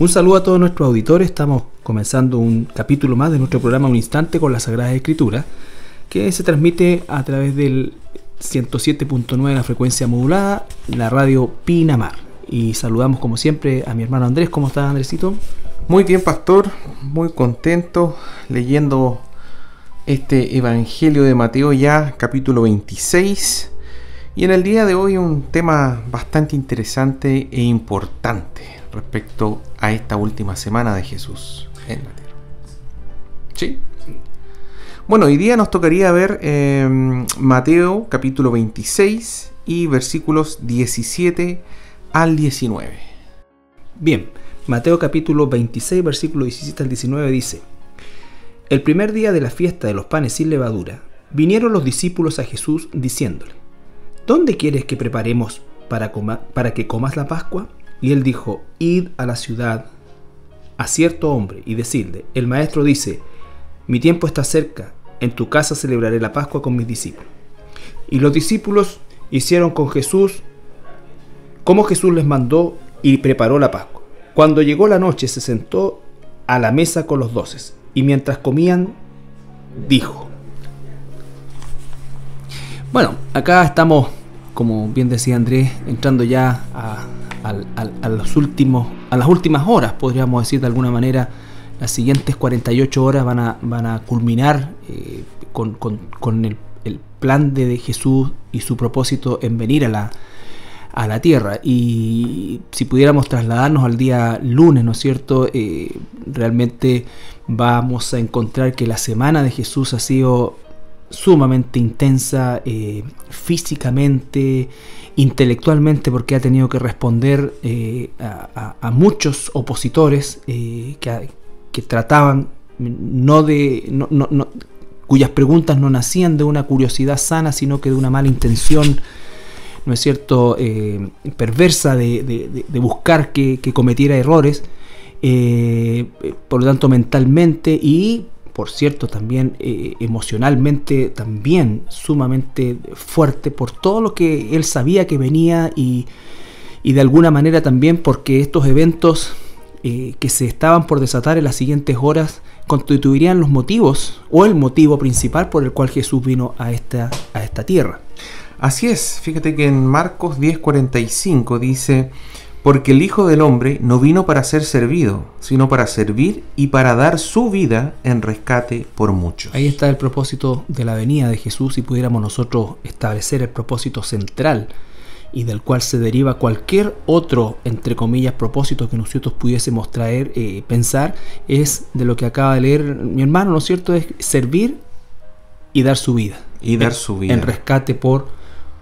Un saludo a todos nuestros auditores. Estamos comenzando un capítulo más de nuestro programa Un Instante con la Sagrada Escritura, que se transmite a través del 107.9 de la frecuencia modulada, la radio Pinamar. Y saludamos como siempre a mi hermano Andrés. ¿Cómo estás, Andresito? Muy bien, pastor, muy contento leyendo este Evangelio de Mateo, ya capítulo 26. Y en el día de hoy un tema bastante interesante e importante respecto a esta última semana de Jesús en la tierra. ¿Sí? Bueno, hoy día nos tocaría ver Mateo capítulo 26 y versículos 17 al 19. Bien, Mateo capítulo 26, versículo 17 al 19 dice: El primer día de la fiesta de los panes sin levadura, vinieron los discípulos a Jesús diciéndole: ¿Dónde quieres que preparemos para que comas la Pascua? Y él dijo: Id a la ciudad a cierto hombre y decidle: el maestro dice, mi tiempo está cerca, en tu casa celebraré la Pascua con mis discípulos. Y los discípulos hicieron con Jesús como Jesús les mandó y preparó la Pascua. Cuando llegó la noche se sentó a la mesa con los 12, y mientras comían dijo. Bueno, acá estamos, como bien decía Andrés, entrando ya a las últimas horas, podríamos decir de alguna manera. Las siguientes 48 horas van a culminar con el plan de Jesús y su propósito en venir a la tierra. Y si pudiéramos trasladarnos al día lunes, ¿no es cierto? Realmente vamos a encontrar que la semana de Jesús ha sido sumamente intensa, físicamente, intelectualmente, porque ha tenido que responder a muchos opositores que trataban cuyas preguntas no nacían de una curiosidad sana, sino que de una mala intención, ¿no es cierto?, perversa de buscar que cometiera errores, por lo tanto mentalmente y, por cierto, también emocionalmente, también sumamente fuerte por todo lo que él sabía que venía y de alguna manera también porque estos eventos que se estaban por desatar en las siguientes horas constituirían los motivos o el motivo principal por el cual Jesús vino a esta tierra. Así es, fíjate que en Marcos 10:45 dice: porque el Hijo del Hombre no vino para ser servido, sino para servir y para dar su vida en rescate por muchos. Ahí está el propósito de la venida de Jesús, si pudiéramos nosotros establecer el propósito central y del cual se deriva cualquier otro, entre comillas, propósito que nosotros pudiésemos pensar, es de lo que acaba de leer mi hermano, ¿no es cierto? Es servir y dar su vida. Y dar su vida. En rescate por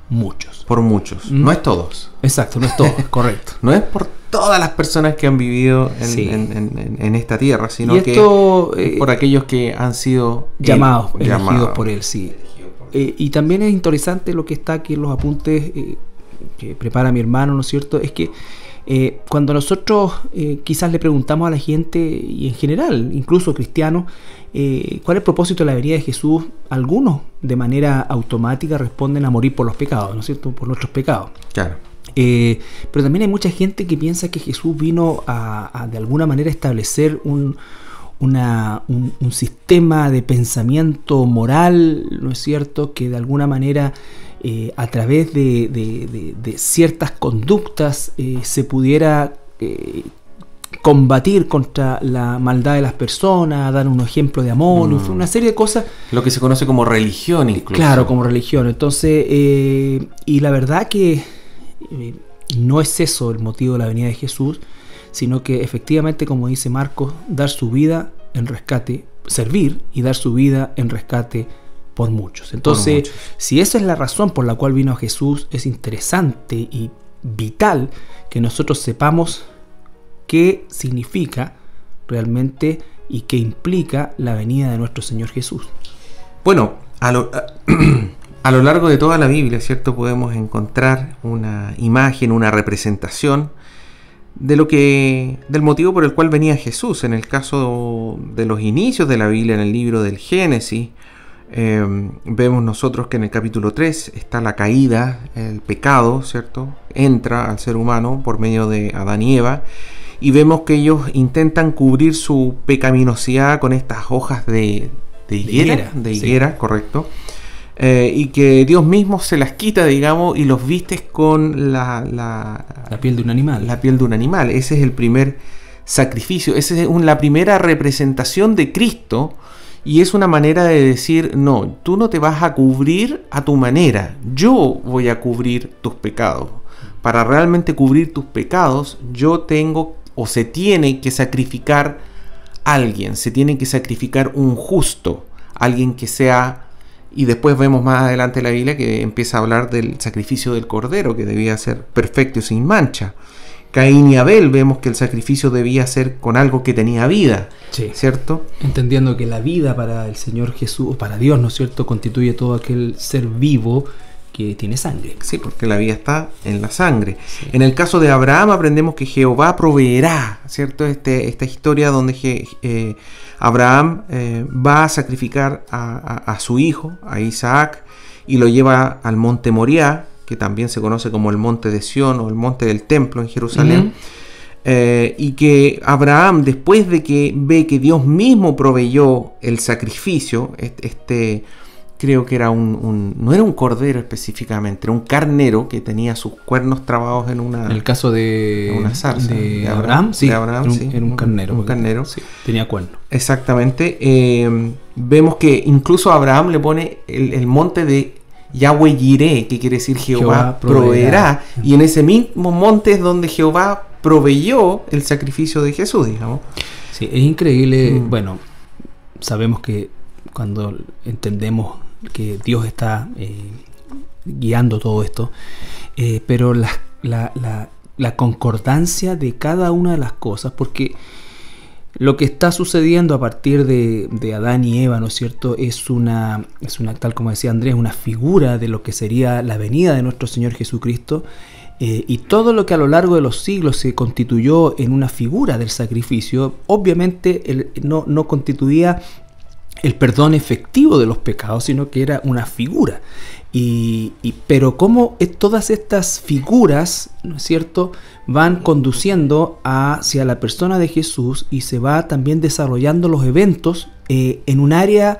muchos. Por muchos. No es todos. Exacto, no es todos, correcto. No es por todas las personas que han vivido en esta tierra, sino que es por aquellos que han sido llamados, elegidos por él, sí. Y también es interesante lo que está aquí en los apuntes que prepara mi hermano, ¿no es cierto? Es que cuando nosotros quizás le preguntamos a la gente, y en general, incluso cristianos, ¿cuál es el propósito de la venida de Jesús? Algunos de manera automática responden a morir por los pecados, ¿no es cierto? Por nuestros pecados. Claro. Pero también hay mucha gente que piensa que Jesús vino a de alguna manera establecer un sistema de pensamiento moral, ¿no es cierto?, que de alguna manera a través de ciertas conductas se pudiera combatir contra la maldad de las personas, dar un ejemplo de amor, una serie de cosas. Lo que se conoce como religión incluso. Claro, como religión. Entonces, y la verdad que no es eso el motivo de la venida de Jesús, sino que efectivamente, como dice Marcos, dar su vida en rescate, servir y dar su vida en rescate por muchos. Entonces, si esa es la razón por la cual vino a Jesús, es interesante y vital que nosotros sepamos qué significa realmente y qué implica la venida de nuestro Señor Jesús. Bueno, a lo largo de toda la Biblia, ¿cierto?, podemos encontrar una imagen, una representación del motivo por el cual venía Jesús. En el caso de los inicios de la Biblia, en el libro del Génesis, vemos nosotros que en el capítulo 3 está la caída, el pecado, ¿cierto? Entra al ser humano por medio de Adán y Eva, y vemos que ellos intentan cubrir su pecaminosidad con estas hojas de higuera, sí. Correcto, y que Dios mismo se las quita, digamos, y los vistes con la piel de un animal. La piel de un animal. Ese es el primer sacrificio, esa es la primera representación de Cristo, y es una manera de decir, no, tú no te vas a cubrir a tu manera, yo voy a cubrir tus pecados. Para realmente cubrir tus pecados, yo tengo o se tiene que sacrificar alguien, se tiene que sacrificar un justo, alguien que sea. Y después vemos más adelante en la Biblia que empieza a hablar del sacrificio del cordero, que debía ser perfecto y sin mancha. Caín y Abel, vemos que el sacrificio debía ser con algo que tenía vida, sí. ¿Cierto? Entendiendo que la vida para el Señor Jesús, para Dios, ¿no es cierto?, constituye todo aquel ser vivo que tiene sangre. Sí, porque la vida está en la sangre. Sí. En el caso de Abraham aprendemos que Jehová proveerá, ¿cierto? Esta historia donde Abraham va a sacrificar a su hijo, a Isaac, y lo lleva al monte Moriah, que también se conoce como el monte de Sión o el monte del templo en Jerusalén. Y que Abraham, después de que ve que Dios mismo proveyó el sacrificio, creo que era no era un cordero específicamente, era un carnero que tenía sus cuernos trabados en una... En el caso de una zarza. De Abraham, sí. Era un carnero. Un carnero. Sí, tenía cuernos. Exactamente. Vemos que incluso Abraham le pone el monte de Yahweh Jireh, que quiere decir Jehová proveerá. Y en ese mismo monte es donde Jehová proveyó el sacrificio de Jesús, digamos. Sí, es increíble. Bueno, sabemos que cuando entendemos que Dios está guiando todo esto, pero la concordancia de cada una de las cosas, porque lo que está sucediendo a partir de Adán y Eva, ¿no es cierto?, es una, tal como decía Andrés, una figura de lo que sería la venida de nuestro Señor Jesucristo, y todo lo que a lo largo de los siglos se constituyó en una figura del sacrificio, obviamente no constituía el perdón efectivo de los pecados, sino que era una figura. Pero cómo todas estas figuras, ¿no es cierto?, van conduciendo hacia la persona de Jesús, y se va también desarrollando los eventos en un área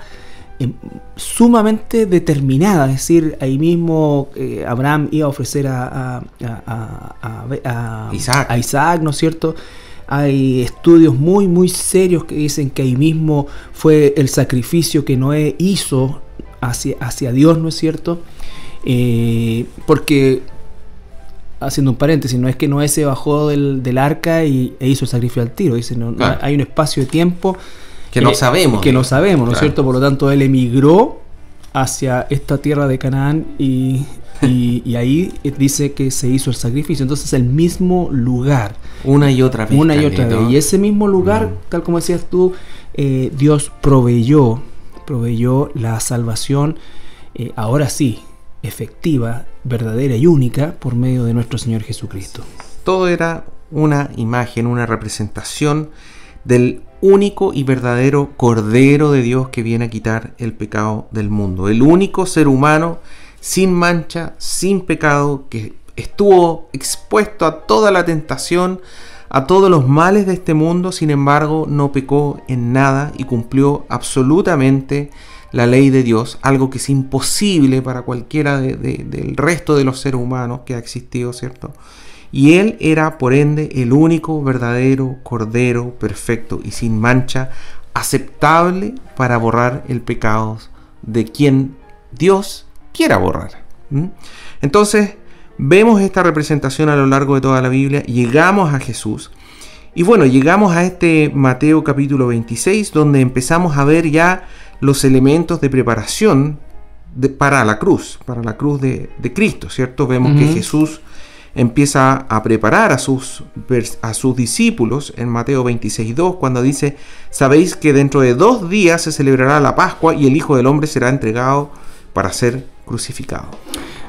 sumamente determinada. Es decir, ahí mismo Abraham iba a ofrecer a Isaac, ¿no es cierto? Hay estudios muy muy serios que dicen que ahí mismo fue el sacrificio que Noé hizo hacia Dios, ¿no es cierto? Porque, haciendo un paréntesis, no es que Noé se bajó del arca e hizo el sacrificio al tiro. Dice, no, hay un espacio de tiempo que no sabemos. ¿no es cierto? Por lo tanto, él emigró hacia esta tierra de Canaán y ahí dice que se hizo el sacrificio. Entonces, el mismo lugar. Una y otra vez. Y ese mismo lugar, tal como decías tú, Dios proveyó la salvación, ahora sí, efectiva, verdadera y única, por medio de nuestro Señor Jesucristo. Todo era una imagen, una representación del único y verdadero Cordero de Dios que viene a quitar el pecado del mundo. El único ser humano sin mancha, sin pecado, que estuvo expuesto a toda la tentación, a todos los males de este mundo. Sin embargo, no pecó en nada y cumplió absolutamente la ley de Dios, algo que es imposible para cualquiera del resto de los seres humanos que ha existido, ¿cierto? Y él era, por ende, el único verdadero Cordero perfecto y sin mancha, aceptable para borrar el pecado de quien Dios quiera borrar. Entonces, vemos esta representación a lo largo de toda la Biblia. Llegamos a Jesús. Y bueno, llegamos a este Mateo capítulo 26, donde empezamos a ver ya los elementos de preparación para la cruz de Cristo, ¿cierto? Vemos que Jesús empieza a preparar a sus discípulos en Mateo 26:2, cuando dice: sabéis que dentro de 2 días se celebrará la Pascua y el Hijo del Hombre será entregado para ser crucificado.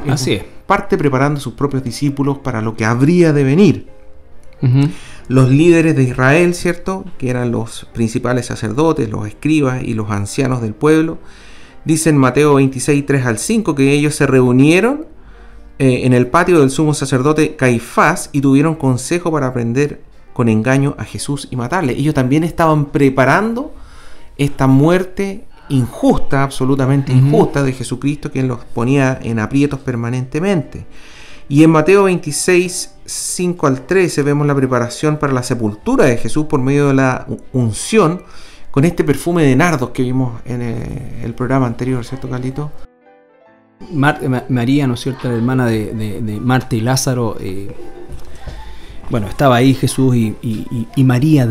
Así es. Parte preparando a sus propios discípulos para lo que habría de venir. Los líderes de Israel, ¿cierto?, que eran los principales sacerdotes, los escribas y los ancianos del pueblo, dice en Mateo 26, 3 al 5, que ellos se reunieron en el patio del sumo sacerdote Caifás y tuvieron consejo para aprender con engaño a Jesús y matarle. Ellos también estaban preparando esta muerte injusta, absolutamente injusta, de Jesucristo, quien los ponía en aprietos permanentemente. Y en Mateo 26, 5 al 13 vemos la preparación para la sepultura de Jesús por medio de la unción con este perfume de nardos que vimos en el programa anterior, ¿cierto, Carlito? María, ¿no es cierto?, la hermana de Marta y Lázaro, bueno, estaba ahí Jesús y María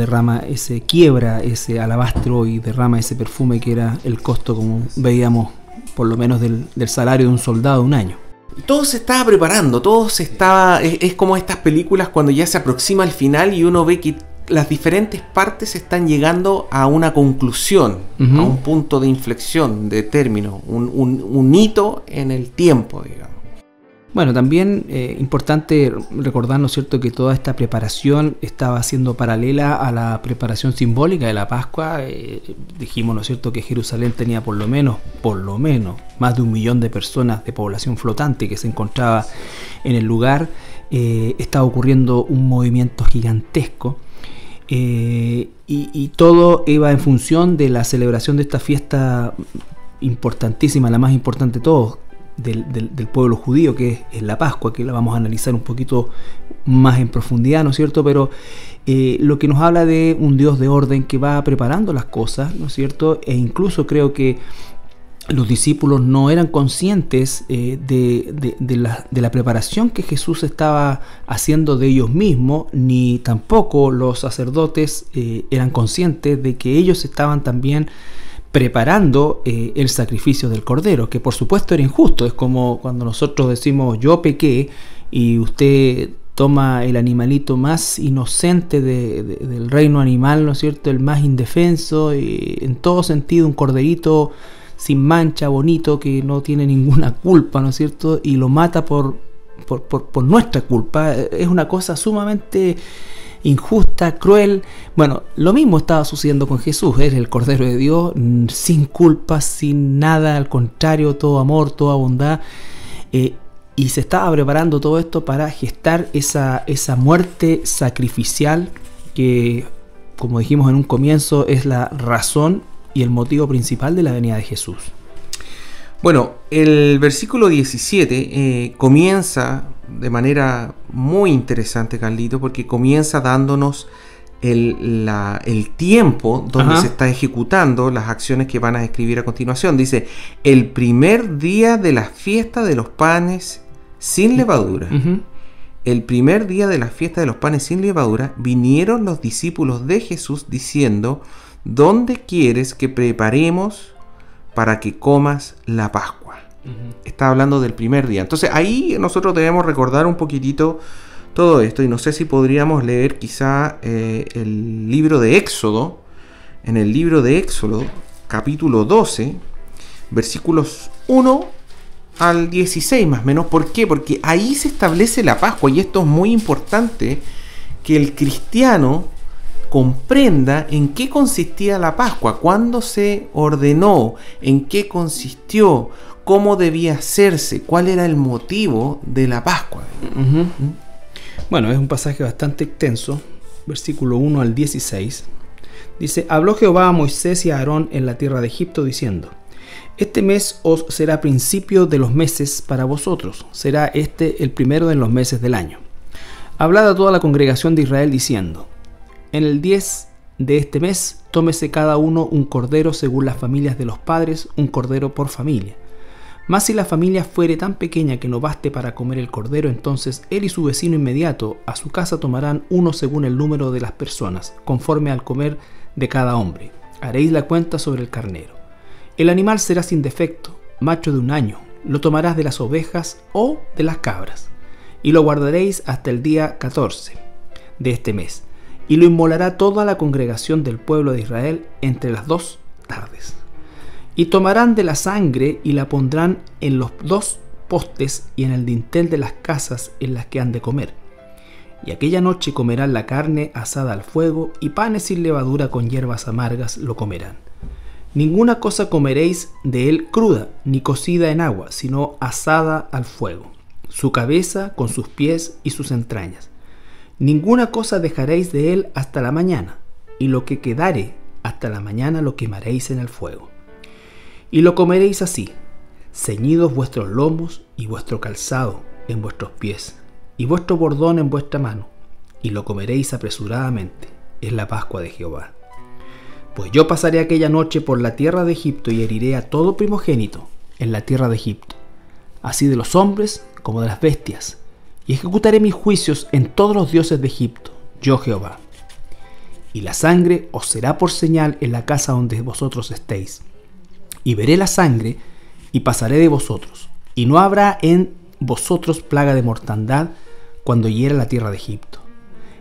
quiebra ese alabastro y derrama ese perfume que era el costo, como veíamos, por lo menos del salario de un soldado un año. Todo se estaba preparando, es como estas películas cuando ya se aproxima al final y uno ve que las diferentes partes están llegando a una conclusión, a un punto de inflexión, de término, un hito en el tiempo, digamos. Bueno, también importante recordar, ¿no es cierto?, que toda esta preparación estaba siendo paralela a la preparación simbólica de la Pascua. Dijimos, ¿no es cierto?, que Jerusalén tenía por lo menos, más de 1 millón de personas de población flotante que se encontraba en el lugar. Estaba ocurriendo un movimiento gigantesco. Y todo iba en función de la celebración de esta fiesta importantísima, la más importante de todos, del pueblo judío, que es la Pascua, que la vamos a analizar un poquito más en profundidad, ¿no es cierto? Pero lo que nos habla de un Dios de orden que va preparando las cosas, ¿no es cierto? E incluso creo que los discípulos no eran conscientes de la preparación que Jesús estaba haciendo de ellos mismos, ni tampoco los sacerdotes eran conscientes de que ellos estaban también preparando el sacrificio del cordero, que por supuesto era injusto. Es como cuando nosotros decimos yo pequé y usted toma el animalito más inocente del reino animal, ¿no es cierto?, el más indefenso, y en todo sentido un corderito sin mancha, bonito, que no tiene ninguna culpa, ¿no es cierto?, y lo mata por nuestra culpa. Es una cosa sumamente injusta, cruel. Bueno, lo mismo estaba sucediendo con Jesús. Era el Cordero de Dios, sin culpa, sin nada, al contrario, todo amor, toda bondad, y se estaba preparando todo esto para gestar esa muerte sacrificial que, como dijimos en un comienzo, es la razón y el motivo principal de la venida de Jesús. Bueno, el versículo 17 comienza de manera muy interesante, Carlito, porque comienza dándonos el tiempo donde se está ejecutando las acciones que van a describir a continuación. Dice, el primer día de la fiesta de los panes sin levadura. El primer día de la fiesta de los panes sin levadura vinieron los discípulos de Jesús diciendo, ¿dónde quieres que preparemos para que comas la Pascua? Está hablando del primer día. Entonces ahí nosotros debemos recordar un poquitito todo esto, y no sé si podríamos leer quizá el libro de Éxodo. En el libro de Éxodo, capítulo 12, versículos 1 al 16 más o menos. ¿Por qué? Porque ahí se establece la Pascua, y esto es muy importante, que el cristiano comprenda en qué consistía la Pascua, cuándo se ordenó, en qué consistió, cómo debía hacerse, cuál era el motivo de la Pascua. Bueno, es un pasaje bastante extenso, versículo 1 al 16. Dice, habló Jehová a Moisés y a Aarón en la tierra de Egipto, diciendo, este mes os será principio de los meses para vosotros, será este el primero de los meses del año. Hablad a toda la congregación de Israel, diciendo, en el 10 de este mes, tómese cada uno un cordero según las familias de los padres, un cordero por familia. Mas si la familia fuere tan pequeña que no baste para comer el cordero, entonces él y su vecino inmediato a su casa tomarán uno según el número de las personas, conforme al comer de cada hombre. Haréis la cuenta sobre el carnero. El animal será sin defecto, macho de 1 año. Lo tomarás de las ovejas o de las cabras, y lo guardaréis hasta el día 14 de este mes. Y lo inmolará toda la congregación del pueblo de Israel entre las 2 tardes. Y tomarán de la sangre y la pondrán en los 2 postes y en el dintel de las casas en las que han de comer. Y aquella noche comerán la carne asada al fuego, y panes sin levadura con hierbas amargas lo comerán. Ninguna cosa comeréis de él cruda, ni cocida en agua, sino asada al fuego, su cabeza con sus pies y sus entrañas. Ninguna cosa dejaréis de él hasta la mañana, y lo que quedare hasta la mañana lo quemaréis en el fuego. Y lo comeréis así, ceñidos vuestros lomos y vuestro calzado en vuestros pies, y vuestro bordón en vuestra mano, y lo comeréis apresuradamente. Es la Pascua de Jehová. Pues yo pasaré aquella noche por la tierra de Egipto y heriré a todo primogénito en la tierra de Egipto, así de los hombres como de las bestias, y ejecutaré mis juicios en todos los dioses de Egipto, yo Jehová. Y la sangre os será por señal en la casa donde vosotros estéis. Y veré la sangre y pasaré de vosotros, y no habrá en vosotros plaga de mortandad cuando hiera la tierra de Egipto.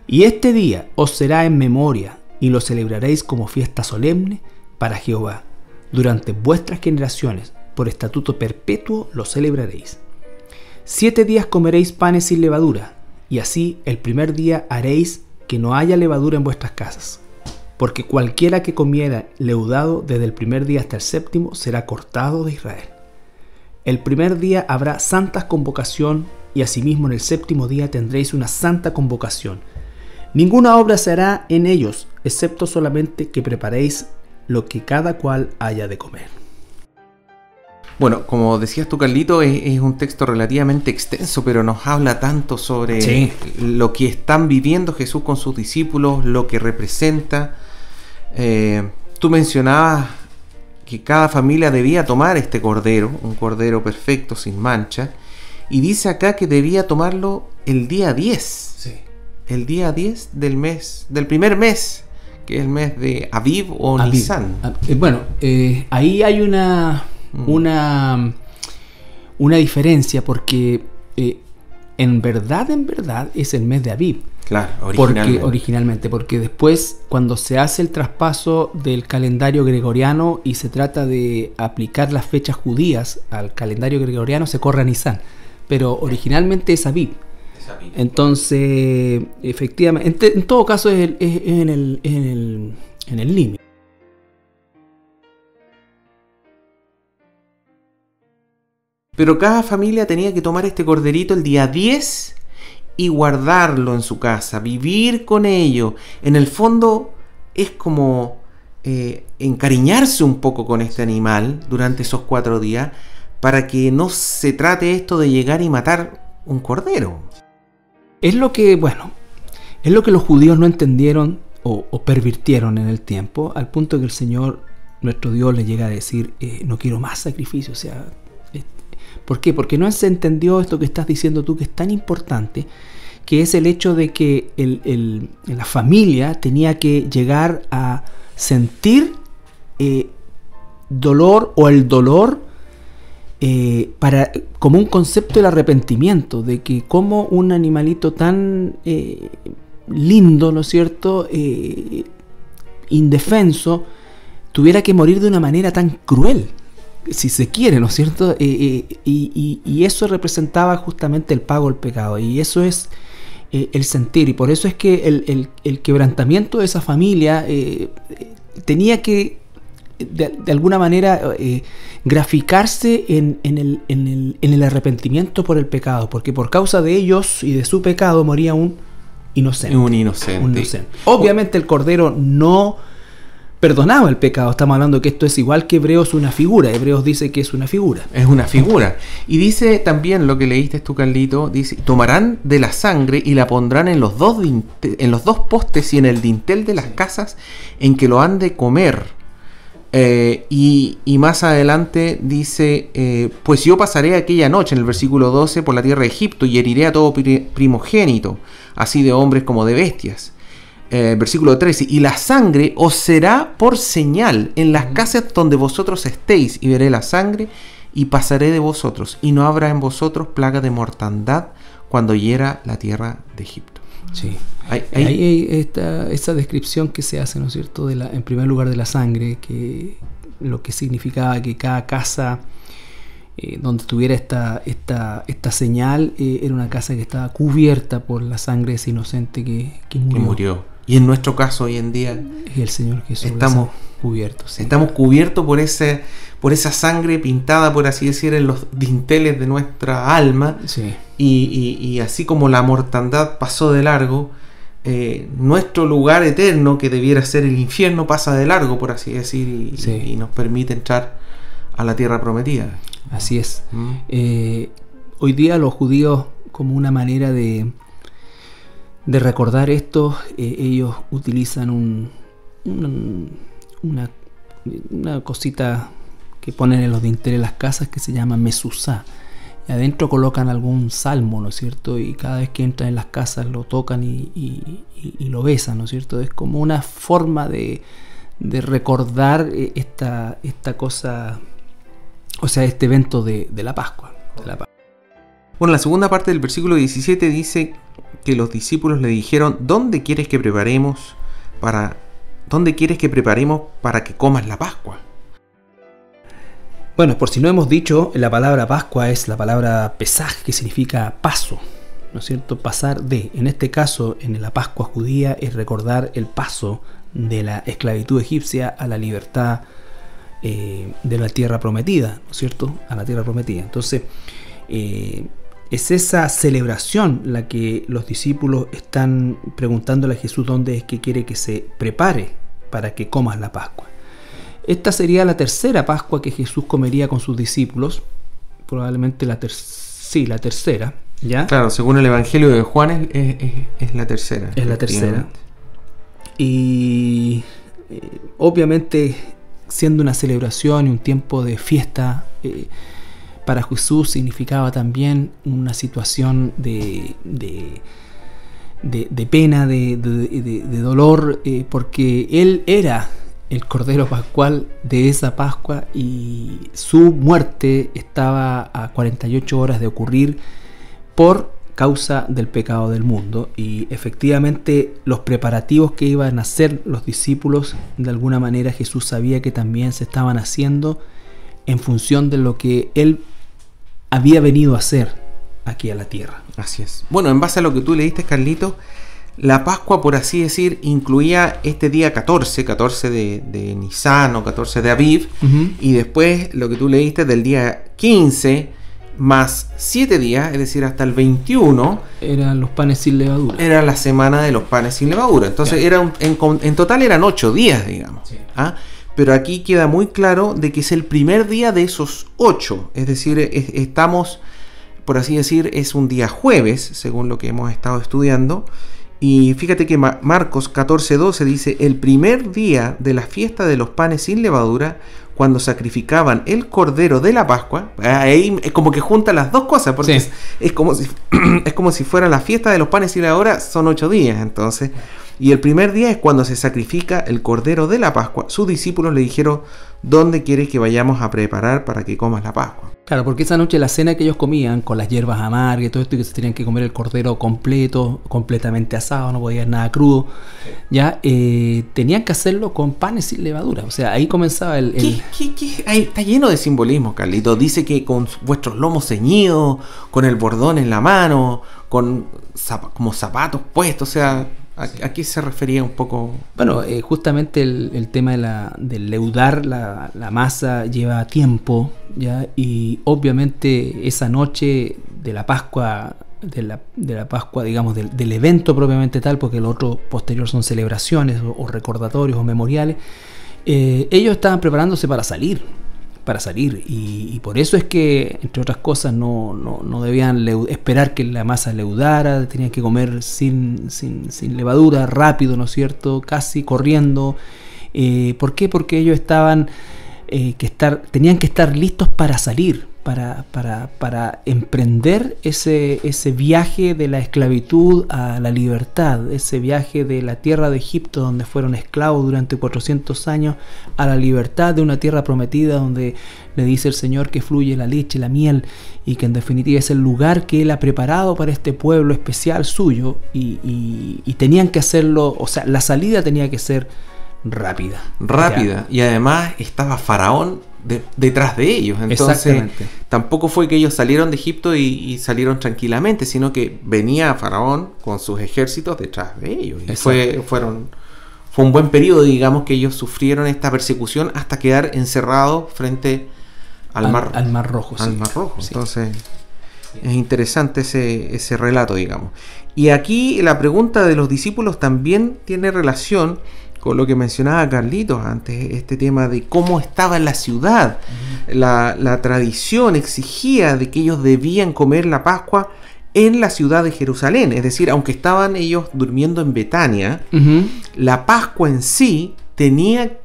Y este día os será en memoria, y lo celebraréis como fiesta solemne para Jehová. Durante vuestras generaciones, por estatuto perpetuo, lo celebraréis. 7 días comeréis panes sin levadura, y así el primer día haréis que no haya levadura en vuestras casas. Porque cualquiera que comiera leudado desde el primer día hasta el séptimo será cortado de Israel. El primer día habrá santa convocación, y asimismo en el séptimo día tendréis una santa convocación. Ninguna obra se hará en ellos, excepto solamente que preparéis lo que cada cual haya de comer. Bueno, como decías tú, Carlito, es un texto relativamente extenso, pero nos habla tanto sobre lo que están viviendo Jesús con sus discípulos, lo que representa. Tú mencionabas que cada familia debía tomar este cordero, un cordero perfecto, sin mancha, y dice acá que debía tomarlo el día 10. Sí. El día 10 del mes, del primer mes, que es el mes de Aviv o Aviv. Nisan. Bueno, ahí hay una diferencia, porque en verdad es el mes de Aviv. Claro, originalmente, porque después, cuando se hace el traspaso del calendario gregoriano y se trata de aplicar las fechas judías al calendario gregoriano, se corre a Nisan, pero originalmente es Aviv. Entonces, efectivamente, en todo caso es en el límite. Pero cada familia tenía que tomar este corderito el día 10 y guardarlo en su casa, vivir con ello. En el fondo es como encariñarse un poco con este animal durante esos 4 días, para que no se trate esto de llegar y matar un cordero. Es lo que los judíos no entendieron o pervirtieron en el tiempo, al punto que el Señor, nuestro Dios, le llega a decir, no quiero más sacrificio. O sea, ¿por qué? Porque no se entendió esto que estás diciendo tú, que es tan importante, que es el hecho de que la familia tenía que llegar a sentir dolor, o el dolor como un concepto del arrepentimiento, de que como un animalito tan lindo, ¿no es cierto?, indefenso, tuviera que morir de una manera tan cruel, si se quiere, ¿no es cierto? Y eso representaba justamente el pago del pecado, y eso es el sentir, y por eso es que el quebrantamiento de esa familia tenía que de alguna manera graficarse en el arrepentimiento por el pecado, porque por causa de ellos y de su pecado moría un inocente. Obviamente el Cordero no perdonaba el pecado. Estamos hablando que esto es igual que Hebreos, una figura. Hebreos dice que es una figura. Es una figura. Y dice también lo que leíste tú, Carlito, dice, tomarán de la sangre y la pondrán en los dos postes y en el dintel de las casas en que lo han de comer. Y más adelante dice, pues yo pasaré aquella noche, en el versículo 12, por la tierra de Egipto y heriré a todo primogénito, así de hombres como de bestias. Versículo 13, y la sangre os será por señal en las casas donde vosotros estéis, y veré la sangre y pasaré de vosotros, y no habrá en vosotros plaga de mortandad cuando hiera la tierra de Egipto. Sí. Ahí está esa descripción que se hace, ¿no es cierto?, en primer lugar de la sangre, que lo que significaba que cada casa donde tuviera esta señal era una casa que estaba cubierta por la sangre de ese inocente que murió. Y en nuestro caso hoy en día es el Señor Jesús. Estamos Cubiertos, sí. Estamos cubiertos por esa sangre pintada, por así decir, en los dinteles de nuestra alma. Sí. Y así como la mortandad pasó de largo, nuestro lugar eterno, que debiera ser el infierno, pasa de largo, por así decir, y nos permite entrar a la tierra prometida. Así es. Hoy día los judíos, como una manera de recordar esto, ellos utilizan una cosita que ponen en los dinteles de las casas que se llama mezuzá. Y adentro colocan algún salmo, ¿no es cierto? Y cada vez que entran en las casas lo tocan y lo besan, ¿no es cierto? Es como una forma de recordar esta cosa, o sea, este evento de la Pascua. Bueno, la segunda parte del versículo 17 dice que los discípulos le dijeron: ¿Dónde quieres que preparemos para que comas la Pascua? Bueno, por si no hemos dicho, la palabra Pascua es la palabra Pesaj, que significa paso, ¿no es cierto? Pasar de. En este caso, en la Pascua judía, es recordar el paso de la esclavitud egipcia a la libertad de la tierra prometida, ¿no es cierto? A la tierra prometida. Entonces, es esa celebración la que los discípulos están preguntándole a Jesús dónde es que quiere que se prepare para que comas la Pascua. Esta sería la tercera Pascua que Jesús comería con sus discípulos, probablemente la tercera, ¿ya? Claro, según el Evangelio de Juan es la tercera. Es la tercera. Y obviamente, siendo una celebración y un tiempo de fiesta, para Jesús significaba también una situación de pena, de dolor, porque Él era el Cordero Pascual de esa Pascua y su muerte estaba a 48 horas de ocurrir por causa del pecado del mundo. Y efectivamente los preparativos que iban a hacer los discípulos, de alguna manera Jesús sabía que también se estaban haciendo en función de lo que Él había venido a hacer aquí a la tierra. Así es. Bueno, en base a lo que tú leíste, Carlito, la Pascua, por así decir, incluía este día 14 de Nisan o 14 de Aviv, y después lo que tú leíste del día 15 más 7 días, es decir, hasta el 21. Eran los panes sin levadura. Era la semana de los panes sin levadura. Entonces, en total eran 8 días, digamos. Sí. ¿Ah? Pero aquí queda muy claro de que es el primer día de esos 8. Es decir, estamos, por así decir, es un día jueves, según lo que hemos estado estudiando. Y fíjate que Marcos 14:12 dice: el primer día de la fiesta de los panes sin levadura, cuando sacrificaban el cordero de la Pascua. Ahí es como que junta las dos cosas, porque sí, es como si fuera la fiesta de los panes sin levadura, son 8 días entonces. Y el primer día es cuando se sacrifica el cordero de la Pascua. Sus discípulos le dijeron: ¿dónde quieres que vayamos a preparar para que comas la Pascua? Claro, porque esa noche la cena que ellos comían con las hierbas amargas y todo esto, y que se tenían que comer el cordero completo, completamente asado, no podía haber nada crudo, ya tenían que hacerlo con panes sin levadura. O sea, ahí comenzaba el... ¿Qué? Ahí está lleno de simbolismo, Carlito. Dice que con vuestros lomos ceñidos, con el bordón en la mano, con como zapatos puestos, o sea... ¿A qué se refería un poco? Bueno, justamente el tema del leudar la masa lleva tiempo, ¿ya? Y obviamente esa noche de la Pascua, de la Pascua, digamos, del evento propiamente tal, porque lo otro posterior son celebraciones o recordatorios o memoriales, ellos estaban preparándose para salir y por eso es que, entre otras cosas, no debían esperar que la masa leudara, tenían que comer sin levadura, rápido, ¿no es cierto?, casi corriendo. ¿Por qué? Porque ellos tenían que estar listos para salir, para emprender ese viaje de la esclavitud a la libertad, ese viaje de la tierra de Egipto, donde fueron esclavos durante 400 años, a la libertad de una tierra prometida, donde le dice el Señor que fluye la leche, la miel, y que en definitiva es el lugar que Él ha preparado para este pueblo especial suyo, y tenían que hacerlo, o sea, la salida tenía que ser rápida. Y además estaba Faraón detrás de ellos. Entonces tampoco fue que ellos salieron de Egipto y salieron tranquilamente, sino que venía Faraón con sus ejércitos detrás de ellos y fueron fue un buen periodo, digamos, que ellos sufrieron esta persecución hasta quedar encerrados frente al Mar Rojo. Al Mar Rojo. Sí. Entonces, es interesante ese relato, digamos. Y aquí la pregunta de los discípulos también tiene relación con lo que mencionaba Carlitos antes, este tema de cómo estaba la ciudad. La tradición exigía de que ellos debían comer la Pascua en la ciudad de Jerusalén, es decir, aunque estaban ellos durmiendo en Betania, la Pascua en sí tenía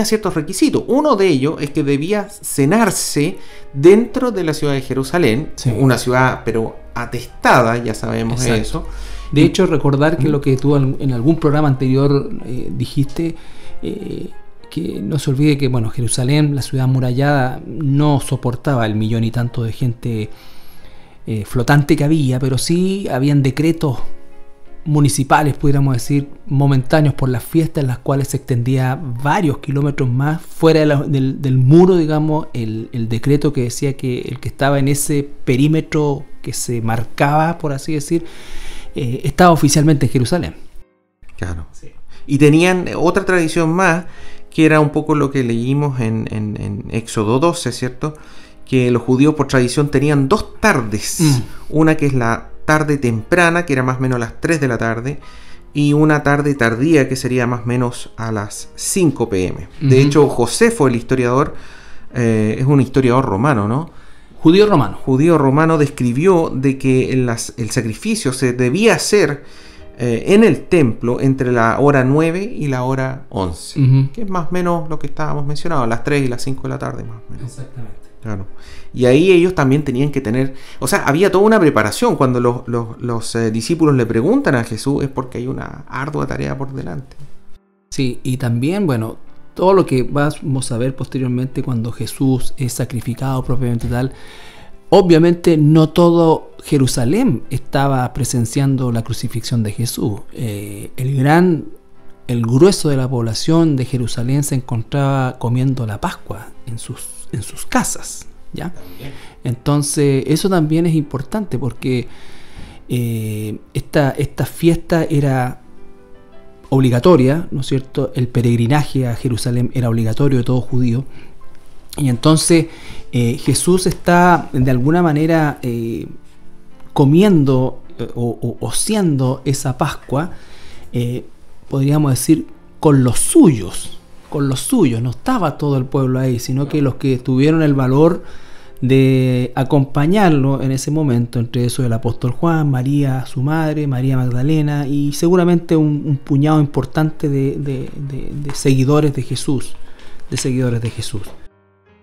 ciertos requisitos. Uno de ellos es que debía cenarse dentro de la ciudad de Jerusalén, una ciudad pero atestada, ya sabemos. Exacto. Eso. De hecho, recordar que lo que tú en algún programa anterior dijiste, que no se olvide que, bueno, Jerusalén, la ciudad amurallada, no soportaba el millón y tanto de gente flotante que había, pero sí habían decretos municipales, pudiéramos decir, momentáneos por las fiestas, en las cuales se extendía varios kilómetros más fuera del muro, digamos, el decreto que decía que el que estaba en ese perímetro que se marcaba, por así decir, estaba oficialmente en Jerusalén. Claro. Sí. Y tenían otra tradición más, que era un poco lo que leímos en Éxodo 12, ¿cierto? Que los judíos por tradición tenían dos tardes. Una que es la tarde temprana, que era más o menos a las 3 de la tarde, y una tarde tardía, que sería más o menos a las 5 p.m. De hecho, Josefo, el historiador, es un historiador romano, ¿no? Judío romano describió de que el sacrificio se debía hacer en el templo entre la hora 9 y la hora 11, que es más o menos lo que estábamos mencionando, las 3 y las 5 de la tarde más o menos. Exactamente. Claro. Y ahí ellos también tenían que tener, o sea, había toda una preparación. Cuando los discípulos le preguntan a Jesús, es porque hay una ardua tarea por delante. Sí, y también, bueno, todo lo que vamos a ver posteriormente cuando Jesús es sacrificado propiamente tal, obviamente no todo Jerusalén estaba presenciando la crucifixión de Jesús. El grueso de la población de Jerusalén se encontraba comiendo la Pascua en sus casas, ¿ya? Entonces eso también es importante porque esta fiesta era obligatoria, ¿no es cierto? El peregrinaje a Jerusalén era obligatorio de todo judío, y entonces Jesús está de alguna manera comiendo o siendo esa Pascua, podríamos decir, con los suyos, no estaba todo el pueblo ahí, sino que los que tuvieron el valor de acompañarlo en ese momento, entre eso el apóstol Juan, María su madre, María Magdalena, y seguramente un puñado importante de seguidores de Jesús,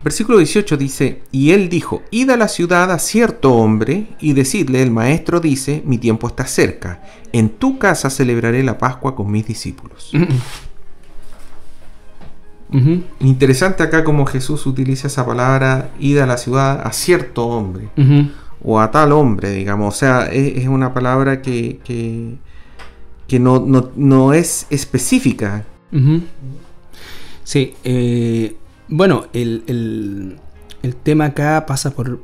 Versículo 18 dice: y él dijo: id a la ciudad a cierto hombre y decidle, el maestro dice, mi tiempo está cerca, en tu casa celebraré la Pascua con mis discípulos. Interesante acá como Jesús utiliza esa palabra, id a la ciudad a cierto hombre, o a tal hombre, digamos. O sea, es una palabra que no es específica. Sí, bueno, el tema acá pasa por el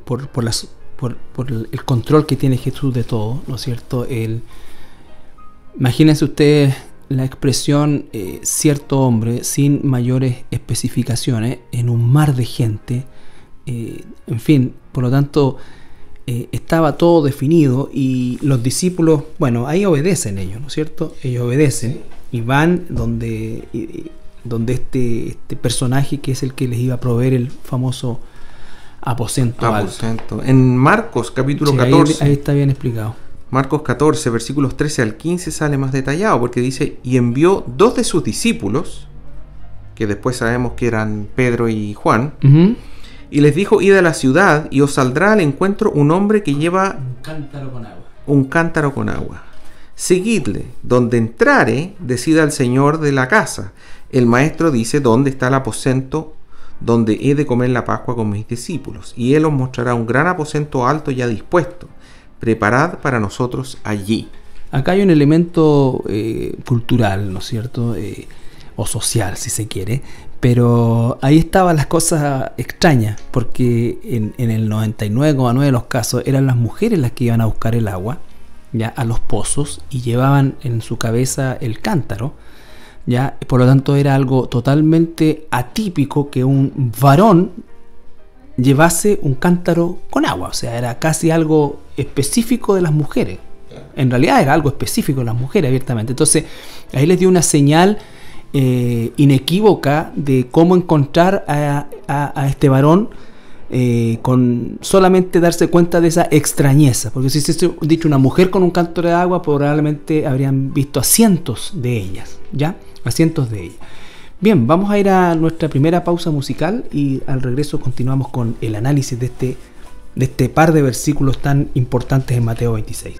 control que tiene Jesús de todo, ¿no es cierto? Imagínense ustedes la expresión cierto hombre, sin mayores especificaciones, en un mar de gente, en fin, por lo tanto estaba todo definido, y los discípulos, bueno, ahí obedecen ellos, ¿no es cierto? Ellos obedecen y van donde este personaje que es el que les iba a proveer el famoso aposento alto. En Marcos capítulo 14. Ahí está bien explicado. Marcos 14, versículos 13 al 15 sale más detallado, porque dice: y envió 2 de sus discípulos, que después sabemos que eran Pedro y Juan, y les dijo: id a la ciudad, y os saldrá al encuentro un hombre que lleva un cántaro con agua. Seguidle, donde entrare, decida al señor de la casa: el maestro dice, ¿dónde está el aposento donde he de comer la Pascua con mis discípulos? Y él os mostrará un gran aposento alto ya dispuesto. Preparad para nosotros allí. Acá hay un elemento cultural, ¿no es cierto? O social, si se quiere. Pero ahí estaban las cosas extrañas, porque en el 99,9 de los casos eran las mujeres las que iban a buscar el agua, ya, a los pozos, y llevaban en su cabeza el cántaro, ¿ya? Por lo tanto era algo totalmente atípico que un varón llevase un cántaro con agua, o sea, era casi algo específico de las mujeres. En realidad era algo específico de las mujeres, abiertamente. Entonces ahí les dio una señal inequívoca de cómo encontrar a este varón, con solamente darse cuenta de esa extrañeza, porque si se ha dicho una mujer con un cántaro de agua, probablemente habrían visto a cientos de ellas, ¿ya? A cientos de ellas. Bien, vamos a ir a nuestra primera pausa musical y al regreso continuamos con el análisis de este par de versículos tan importantes en Mateo 26.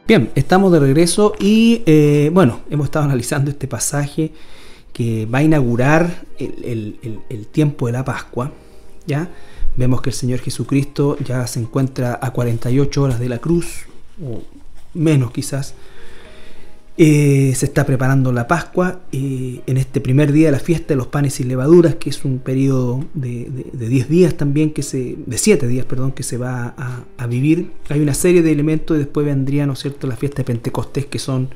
Bien, estamos de regreso y hemos estado analizando este pasaje que va a inaugurar el tiempo de la Pascua, ¿ya? Vemos que el Señor Jesucristo ya se encuentra a 48 horas de la cruz, o menos quizás. Se está preparando la Pascua en este primer día de la fiesta de los panes sin levaduras, que es un periodo de 10 días también, de 7 días, perdón, que se va a vivir. Hay una serie de elementos y después vendría, ¿no es cierto?, la fiesta de Pentecostés, que son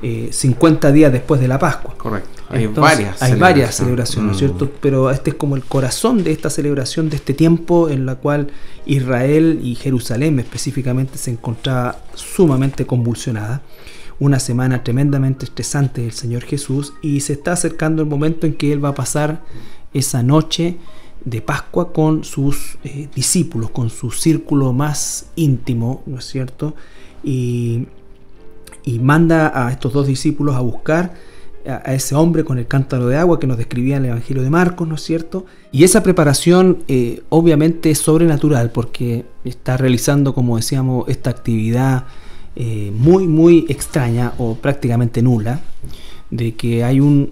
50 días después de la Pascua. Correcto. Entonces, hay varias celebraciones, ¿no es cierto? Pero este es como el corazón de esta celebración, de este tiempo en la cual Israel y Jerusalén específicamente se encontraba sumamente convulsionada. Una semana tremendamente estresante del Señor Jesús, y se está acercando el momento en que Él va a pasar esa noche de Pascua con sus discípulos, con su círculo más íntimo, ¿no es cierto? Y manda a estos dos discípulos a buscar a ese hombre con el cántaro de agua que nos describía en el Evangelio de Marcos, ¿no es cierto? Y esa preparación obviamente es sobrenatural, porque está realizando, como decíamos, esta actividad muy muy extraña o prácticamente nula, de que hay un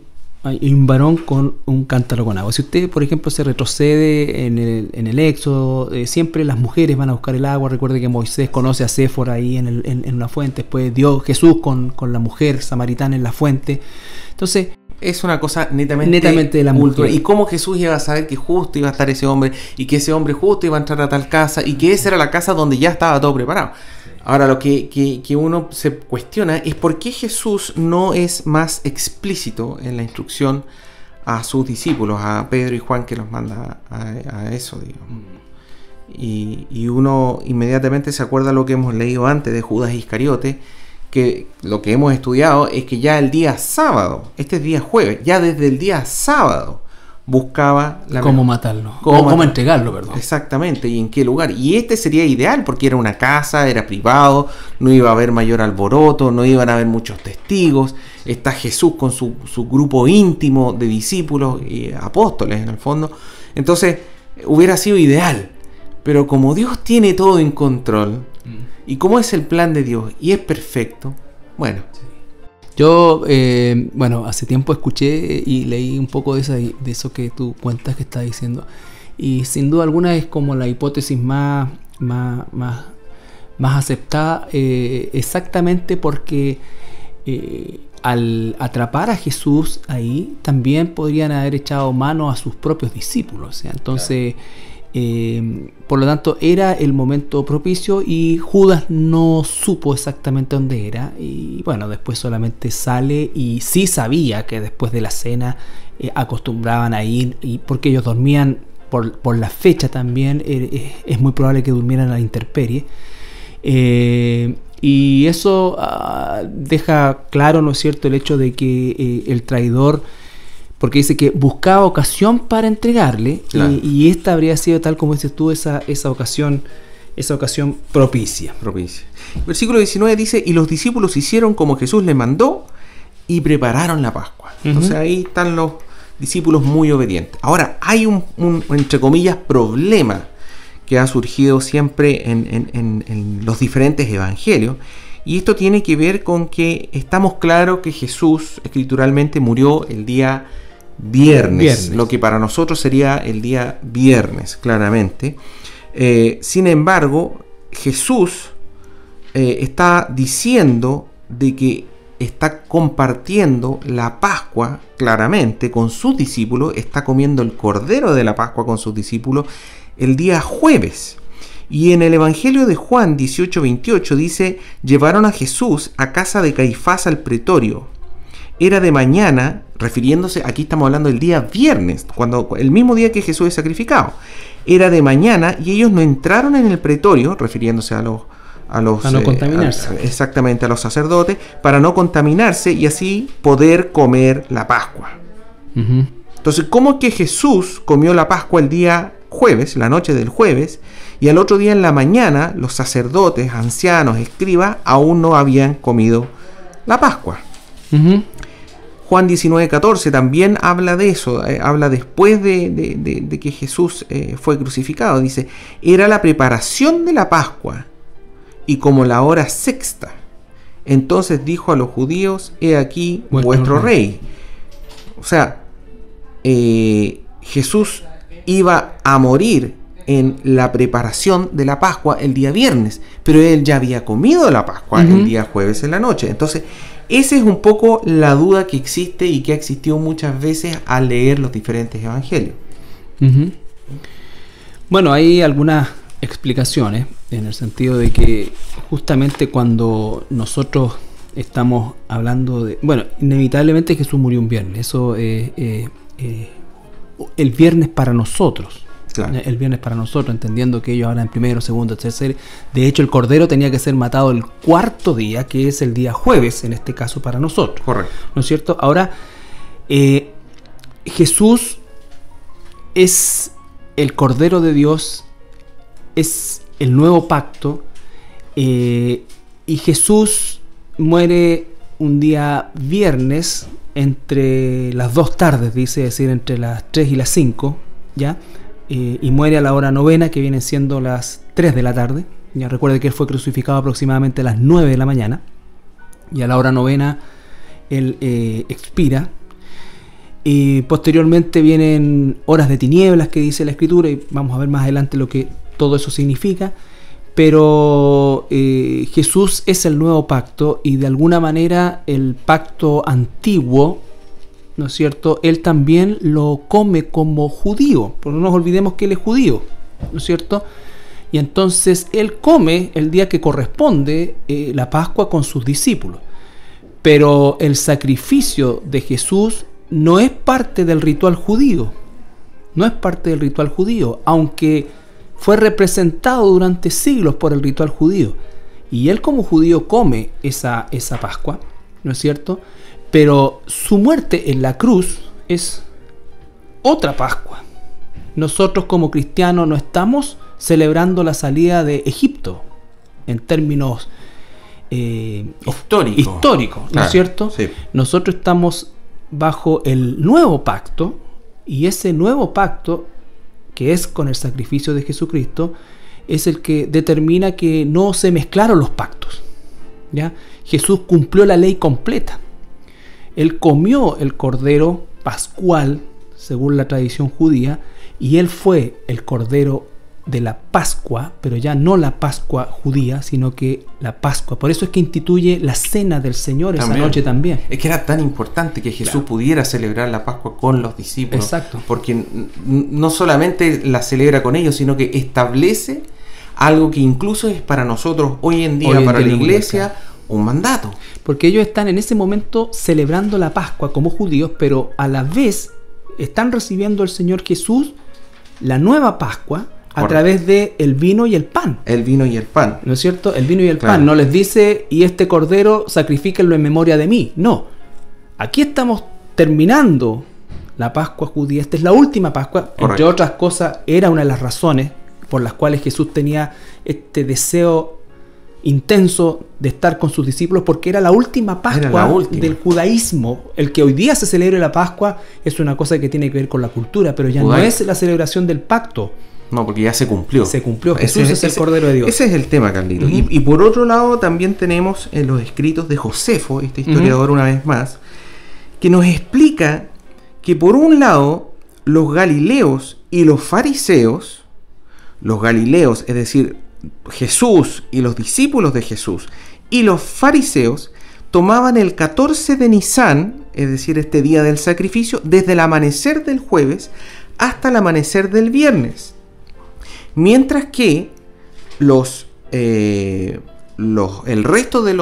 varón con un cántaro con agua. Si usted, por ejemplo, se retrocede en el Éxodo, siempre las mujeres van a buscar el agua. Recuerde que Moisés conoce a Séfora ahí en una fuente, después Jesús con la mujer samaritana en la fuente. Entonces es una cosa netamente de la mujer. ¿Y cómo Jesús iba a saber que justo iba a estar ese hombre, y que ese hombre justo iba a entrar a tal casa, y que esa era la casa donde ya estaba todo preparado? Ahora, lo que uno se cuestiona es por qué Jesús no es más explícito en la instrucción a sus discípulos, a Pedro y Juan, que los manda a eso, digamos. Y uno inmediatamente se acuerda lo que hemos leído antes de Judas Iscariote, que lo que hemos estudiado es que ya el día sábado, este es día jueves, ya desde el día sábado buscaba cómo matarlo, cómo entregarlo, perdón. Exactamente, y en qué lugar. Y este sería ideal porque era una casa, era privado, no iba a haber mayor alboroto, no iban a haber muchos testigos. Está Jesús con su grupo íntimo de discípulos y apóstoles en el fondo. Entonces hubiera sido ideal. Pero como Dios tiene todo en control, y como es el plan de Dios y es perfecto, bueno. Yo, hace tiempo escuché y leí un poco de eso que tú cuentas que estás diciendo, y sin duda alguna es como la hipótesis más aceptada, exactamente porque al atrapar a Jesús ahí, también podrían haber echado mano a sus propios discípulos, o sea, entonces... por lo tanto era el momento propicio, y Judas no supo exactamente dónde era, y bueno, después solamente sale, y sí sabía que después de la cena acostumbraban a ir, y porque ellos dormían por la fecha también, es muy probable que durmieran a la intemperie, y eso deja claro, ¿no es cierto?, el hecho de que el traidor, porque dice que buscaba ocasión para entregarle, claro. y esta habría sido, tal como dices tú, esa ocasión propicia. Versículo 19 dice: y los discípulos hicieron como Jesús les mandó y prepararon la Pascua. Entonces ahí están los discípulos muy obedientes. Ahora, hay un entre comillas, problema que ha surgido siempre en los diferentes evangelios, y esto tiene que ver con que estamos claros que Jesús escrituralmente murió el día viernes, lo que para nosotros sería el día viernes, claramente. Sin embargo, Jesús está diciendo de que está compartiendo la Pascua claramente con sus discípulos, está comiendo el cordero de la Pascua con sus discípulos el día jueves. Y en el Evangelio de Juan 18:28 dice: llevaron a Jesús a casa de Caifás al pretorio. Era de mañana, refiriéndose, aquí estamos hablando del día viernes, el mismo día que Jesús es sacrificado. Era de mañana y ellos no entraron en el pretorio, refiriéndose a los para no contaminarse. Exactamente, a los sacerdotes, para no contaminarse y así poder comer la Pascua. Entonces, ¿cómo es que Jesús comió la Pascua el día jueves, la noche del jueves, y al otro día en la mañana los sacerdotes, ancianos, escribas aún no habían comido la Pascua? Juan 19:14 también habla de eso, habla después de que Jesús fue crucificado. Dice: era la preparación de la Pascua y como la hora sexta. Entonces dijo a los judíos: he aquí vuestro rey. O sea, Jesús iba a morir en la preparación de la Pascua el día viernes, pero él ya había comido la Pascua el día jueves en la noche. Entonces, esa es un poco la duda que existe y que ha existido muchas veces al leer los diferentes evangelios. Bueno, hay algunas explicaciones en el sentido de que justamente cuando nosotros estamos hablando de... Bueno, inevitablemente Jesús murió un viernes. Eso el viernes para nosotros. Claro. El viernes para nosotros, entendiendo que ellos hablan primero, segundo, tercero. De hecho, el cordero tenía que ser matado el cuarto día, que es el día jueves, en este caso para nosotros. Correcto. ¿No es cierto? Ahora, Jesús es el Cordero de Dios, es el nuevo pacto, y Jesús muere un día viernes entre las 2 tardes, dice, es decir, entre las 3 y las 5, ¿ya? Y muere a la hora novena, que vienen siendo las 3 de la tarde. Ya recuerde que él fue crucificado aproximadamente a las 9 de la mañana, y a la hora novena él expira. Y posteriormente vienen horas de tinieblas, que dice la Escritura, y vamos a ver más adelante lo que todo eso significa. Pero Jesús es el nuevo pacto, y de alguna manera el pacto antiguo, ¿no es cierto?, él también lo come como judío, porque no nos olvidemos que él es judío, ¿no es cierto? Y entonces él come el día que corresponde la Pascua con sus discípulos. Pero el sacrificio de Jesús no es parte del ritual judío, no es parte del ritual judío, aunque fue representado durante siglos por el ritual judío. Y él como judío come esa Pascua, ¿no es cierto? Pero su muerte en la cruz es otra Pascua. Nosotros como cristianos no estamos celebrando la salida de Egipto en términos históricos, ¿no es cierto? Sí. Nosotros estamos bajo el nuevo pacto, y ese nuevo pacto, que es con el sacrificio de Jesucristo, es el que determina que no se mezclaron los pactos, ¿ya? Jesús cumplió la ley completa. Él comió el cordero pascual, según la tradición judía, y él fue el cordero de la Pascua, pero ya no la Pascua judía, sino que la Pascua. Por eso es que instituye la cena del Señor esa noche también. Es que era tan importante que Jesús pudiera celebrar la Pascua con los discípulos. Exacto. Porque no solamente la celebra con ellos, sino que establece algo que incluso es para nosotros hoy en día para la iglesia, un mandato. Porque ellos están en ese momento celebrando la Pascua como judíos, pero a la vez están recibiendo al Señor Jesús la nueva Pascua a través de el vino y el pan. El vino y el pan. ¿No es cierto? El vino y el pan. No les dice: y este cordero sacrifíquenlo en memoria de mí. No. Aquí estamos terminando la Pascua judía. Esta es la última Pascua. Correcto. Entre otras cosas, era una de las razones por las cuales Jesús tenía este deseo intenso de estar con sus discípulos, porque era la última Pascua del judaísmo. El que hoy día se celebre la Pascua es una cosa que tiene que ver con la cultura, pero ya no es la celebración del pacto. No, porque ya se cumplió. Se cumplió. Jesús es el Cordero de Dios. Ese es el tema, Carlito. Y por otro lado también tenemos en los escritos de Josefo, este historiador una vez más, que nos explica que por un lado los galileos y los fariseos, es decir, Jesús y los discípulos de Jesús y los fariseos, tomaban el 14 de Nisán, es decir, este día del sacrificio, desde el amanecer del jueves hasta el amanecer del viernes. Mientras que el resto de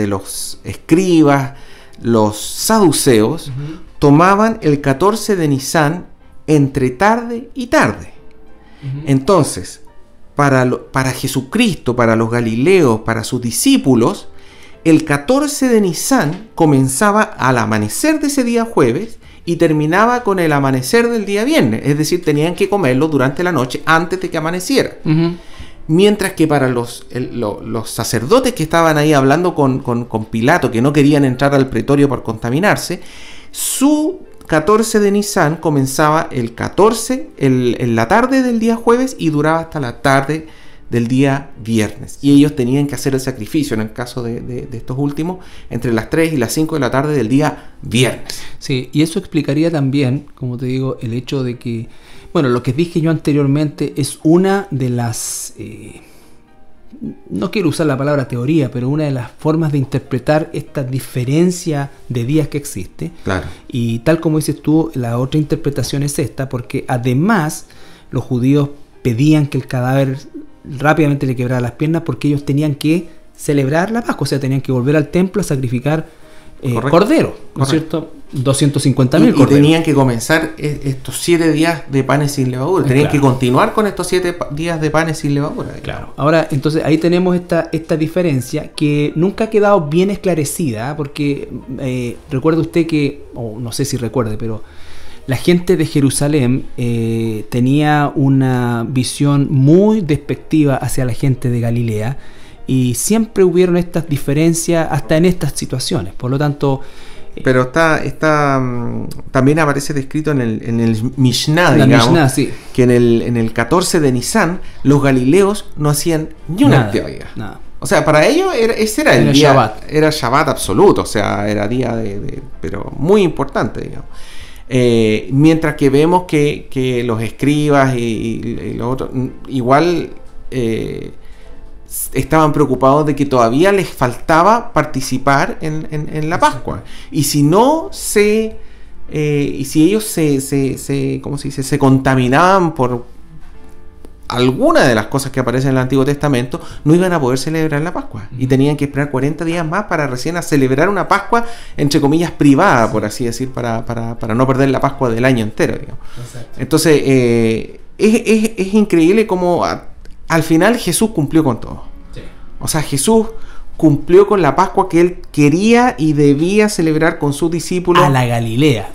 los escribas, los saduceos, tomaban el 14 de Nisan entre tarde y tarde. Entonces, para Jesucristo, para los galileos, para sus discípulos, el 14 de Nisan comenzaba al amanecer de ese día jueves y terminaba con el amanecer del día viernes. Es decir, tenían que comerlo durante la noche antes de que amaneciera. Mientras que para los sacerdotes que estaban ahí hablando con Pilato, que no querían entrar al pretorio por contaminarse, su 14 de Nisan comenzaba el 14 en la tarde del día jueves y duraba hasta la tarde del día viernes. Y ellos tenían que hacer el sacrificio, en el caso de estos últimos, entre las 3 y las 5 de la tarde del día viernes. Sí, y eso explicaría también, como te digo, el hecho de que, bueno, lo que dije yo anteriormente es una de las... no quiero usar la palabra teoría, pero una de las formas de interpretar esta diferencia de días que existe. Claro. Y tal como dices tú, la otra interpretación es esta, porque además los judíos pedían que el cadáver rápidamente le quebrara las piernas porque ellos tenían que celebrar la Pascua, o sea, tenían que volver al templo a sacrificar cordero, ¿no es cierto? 250.000 corderos. Y tenían que comenzar estos 7 días de panes sin levadura. Tenían que continuar con estos 7 días de panes sin levadura. Claro. Ahora, entonces ahí tenemos esta diferencia que nunca ha quedado bien esclarecida, porque recuerda usted que, o no sé si recuerde, pero la gente de Jerusalén tenía una visión muy despectiva hacia la gente de Galilea y siempre hubieron estas diferencias hasta en estas situaciones. Por lo tanto... Pero también aparece descrito en el Mishnah, digamos, Mishnah, sí, que en el 14 de Nisan los galileos no hacían ni una actividad. Nada. O sea, para ellos ese era el día Shabbat. Era Shabbat absoluto, o sea, era día pero muy importante, digamos. Mientras que vemos que los escribas y los otros igual estaban preocupados de que todavía les faltaba participar en la Pascua. Y si no y si ellos ¿cómo se dice? Se contaminaban por alguna de las cosas que aparecen en el Antiguo Testamento, no iban a poder celebrar la Pascua. Y tenían que esperar 40 días más para recién a celebrar una Pascua, entre comillas, privada, por así decir, para no perder la Pascua del año entero, digamos. Entonces, es increíble cómo al final Jesús cumplió con todo. Sí. O sea, Jesús cumplió con la Pascua que él quería y debía celebrar con sus discípulos. A la Galilea.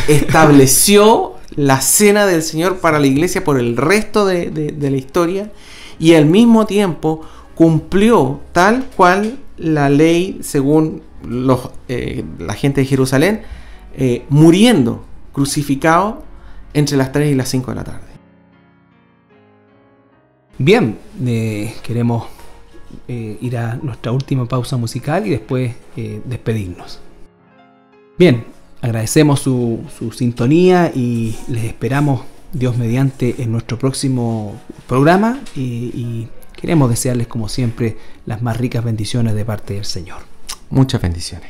Estableció la cena del Señor para la iglesia por el resto de la historia y al mismo tiempo cumplió tal cual la ley según la gente de Jerusalén, muriendo, crucificado entre las 3 y las 5 de la tarde. Bien, queremos ir a nuestra última pausa musical y después despedirnos. Bien, agradecemos su sintonía y les esperamos, Dios mediante, en nuestro próximo programa y queremos desearles, como siempre, las más ricas bendiciones de parte del Señor. Muchas bendiciones.